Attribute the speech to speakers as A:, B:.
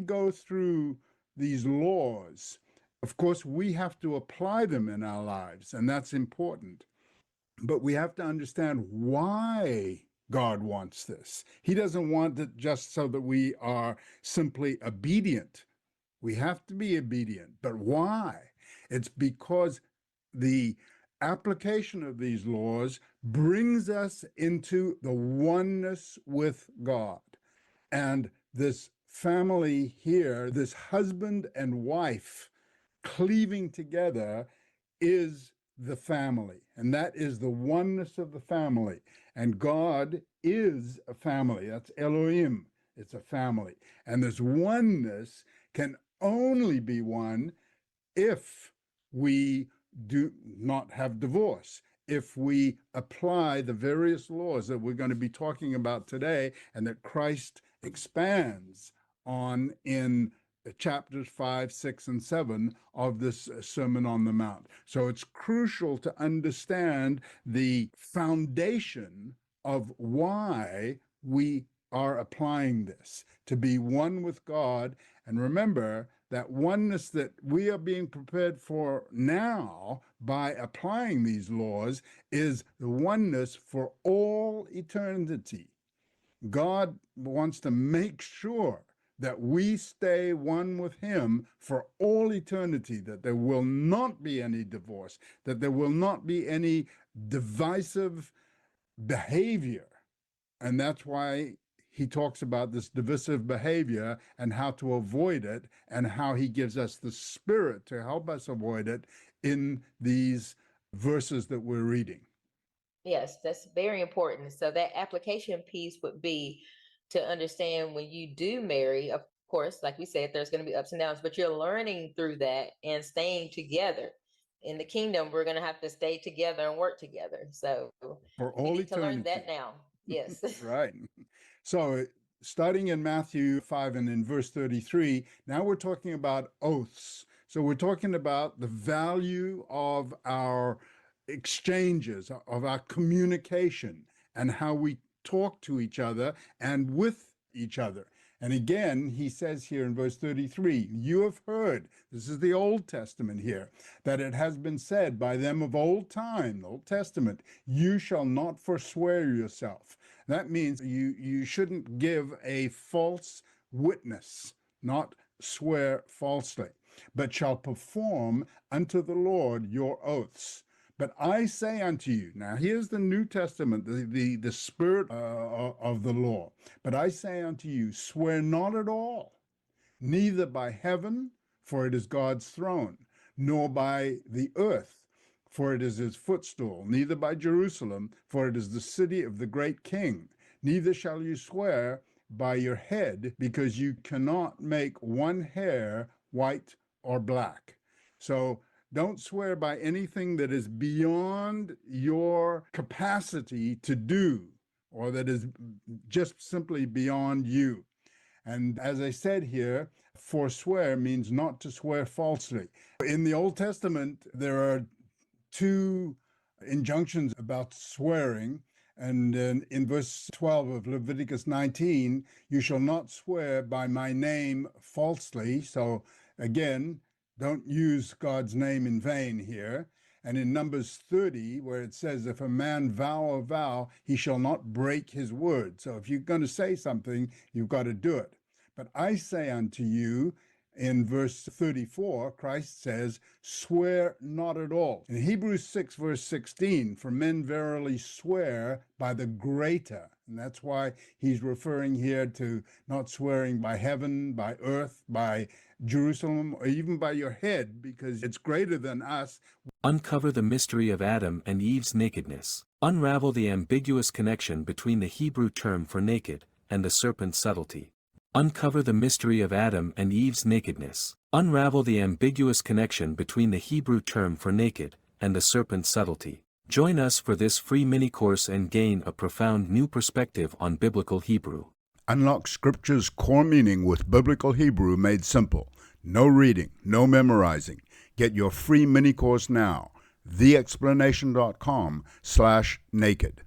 A: go through these laws, of course, we have to apply them in our lives, and that's important. But we have to understand why God wants this. He doesn't want it just so that we are simply obedient. We have to be obedient. But why? It's because the application of these laws brings us into the oneness with God. And this family here, this husband and wife cleaving together, is the family. And that is the oneness of the family. And God is a family. That's Elohim. It's a family. And this oneness can only be one if we do not have divorce, if we apply the various laws that we're going to be talking about today and that Christ expands on in chapters 5, 6, and 7 of this Sermon on the Mount. So it's crucial to understand the foundation of why we are applying this, to be one with God. And remember, that oneness that we are being prepared for now by applying these laws is the oneness for all eternity. God wants to make sure that we stay one with him for all eternity, that there will not be any divorce, that there will not be any divisive behavior. And that's why he talks about this divisive behavior and how to avoid it, and how he gives us the Spirit to help us avoid it in these verses that we're reading.
B: Yes, that's very important. So that application piece would be to understand when you do marry, of course, like we said, there's going to be ups and downs, but you're learning through that and staying together. In the kingdom, we're going to have to stay together and work together. So
A: For
B: we
A: all
B: need to learn
A: eternity.
B: that now. Yes.
A: Right. So starting in Matthew 5 and in verse 33, now we're talking about oaths. So we're talking about the value of our exchanges, of our communication, and how we talk to each other and with each other. And again, he says here in verse 33, you have heard, this is the Old Testament here, that it has been said by them of old time, the Old Testament, you shall not forswear yourself. That means you shouldn't give a false witness, not swear falsely, but shall perform unto the Lord your oaths. But I say unto you, now here's the New Testament, the spirit of the law. But I say unto you, swear not at all, neither by heaven, for it is God's throne, nor by the earth, for it is his footstool, neither by Jerusalem, for it is the city of the great king. Neither shall you swear by your head, because you cannot make one hair white or black. So don't swear by anything that is beyond your capacity to do, or that is just simply beyond you. And as I said here, forswear means not to swear falsely. In the Old Testament, there are two injunctions about swearing. And in verse 12 of Leviticus 19, you shall not swear by my name falsely. So again, don't use God's name in vain here. And in Numbers 30, where it says, if a man vow a vow, he shall not break his word. So if you're going to say something, you've got to do it. But I say unto you, in verse 34, Christ says, swear not at all. In Hebrews 6, verse 16, for men verily swear by the greater. And that's why he's referring here to not swearing by heaven, by earth, by Jerusalem, or even by your head, because it's greater than us.
C: Uncover the mystery of Adam and Eve's nakedness. Unravel the ambiguous connection between the Hebrew term for naked and the serpent's subtlety. Uncover the mystery of Adam and Eve's nakedness. Unravel the ambiguous connection between the Hebrew term for naked and the serpent's subtlety. Join us for this free mini-course and gain a profound new perspective on biblical Hebrew.
A: Unlock Scripture's core meaning with biblical Hebrew made simple. No reading, no memorizing. Get your free mini-course now. theexplanation.com/naked.